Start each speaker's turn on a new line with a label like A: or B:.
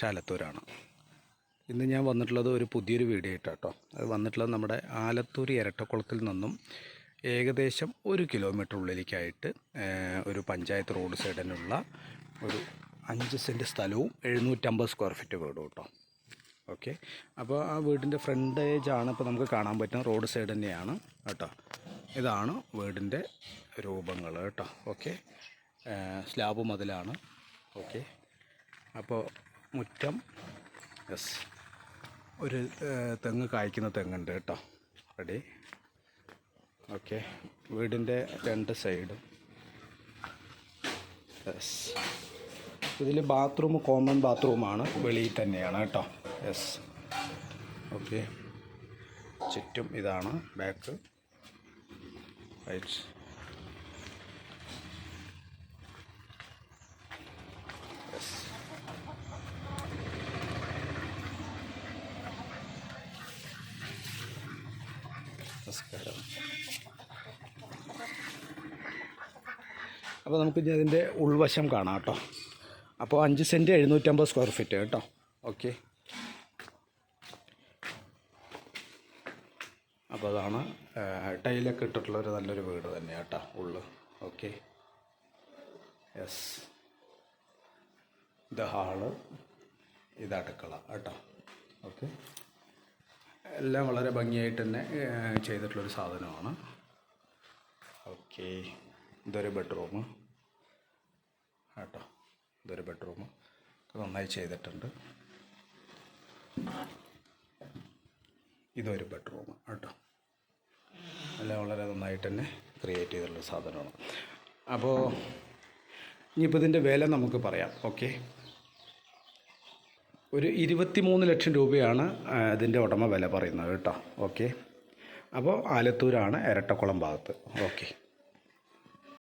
A: ആലത്തൂരാണ്. ഇന്ന് ഞാൻ വന്നിട്ടുള്ളത് ഒരു പുതിയൊരു വീഡിയോ ആയിട്ടാട്ടോ. അത് വന്നിട്ടുള്ളത് നമ്മുടെ ആലത്തൂർ ഇരട്ടക്കുളത്തിൽ നിന്നും ഏകദേശം 1 കിലോമീറ്റർ ഉള്ളിലേക്കായിട്ട് ഒരു പഞ്ചായത്ത് റോഡ് സൈഡിനുള്ള ഒരു 5 സെൻറ്റ് സ്ഥലവും 750 സ്ക്വയർ ഫീറ്റ് വീടും കേട്ടോ. ഓക്കെ, അപ്പോൾ ആ വീടിൻ്റെ ഫ്രണ്ടേജാണ് ഇപ്പോൾ നമുക്ക് കാണാൻ പറ്റുന്ന റോഡ് സൈഡ് തന്നെയാണ് കേട്ടോ. ഇതാണ് വീടിൻ്റെ രൂപങ്ങൾ കേട്ടോ. Okay, slab മതിലാണ്. ഓക്കെ, അപ്പോൾ മുറ്റം ഒരു തെങ്ങ് കായ്ക്കുന്ന തെങ്ങുണ്ട് കേട്ടോ. റെഡി. ഓക്കെ, വീടിൻ്റെ 2 സൈഡും ഇതിൽ ബാത്റൂം കോമൺ ബാത്റൂമാണ്, വെളിയിൽ തന്നെയാണ് കേട്ടോ. ഓക്കെ, ചുറ്റും ഇതാണ് ബാക്ക് റൈറ്റ്. നമസ്കാരം. അപ്പോൾ നമുക്ക് ഇനി അതിൻ്റെ ഉൾവശം കാണാം കേട്ടോ. അപ്പോൾ 5 സെൻറ്റ് 750 സ്ക്വയർ ഫീറ്റ് കേട്ടോ. ഓക്കെ, അപ്പോൾ അതാണ് ടൈലൊക്കെ ഇട്ടിട്ടുള്ളൊരു നല്ലൊരു വീട് തന്നെയാണ് കേട്ടോ ഉള്ളു. ഓക്കെ, ഇത് ഹാള്, ഇത് അടുക്കള കേട്ടോ. ഓക്കെ, എല്ലാം വളരെ ഭംഗിയായിട്ട് തന്നെ ചെയ്തിട്ടുള്ളൊരു സാധനമാണ്. ഓക്കെ, ഇതൊരു ബെഡ്റൂം കേട്ടോ. ഇതൊരു ബെഡ്റൂം നന്നായി ചെയ്തിട്ടുണ്ട്. ഇതൊരു ബെഡ്റൂം കേട്ടോ. എല്ലാം വളരെ നന്നായിട്ട് തന്നെ ക്രിയേറ്റ് ചെയ്തിട്ടുള്ള സാധനമാണ്. അപ്പോൾ ഇനിയിപ്പോൾ ഇതിൻ്റെ വില നമുക്ക് പറയാം. ഓക്കെ, ഒരു 23 ലക്ഷം രൂപയാണ് ഇതിൻ്റെ ഉടമ വില പറയുന്നത് കേട്ടോ. ഓക്കെ, അപ്പോൾ ആലത്തൂരാണ്, ഇരട്ടക്കുളം ഭാഗത്ത്. ഓക്കെ.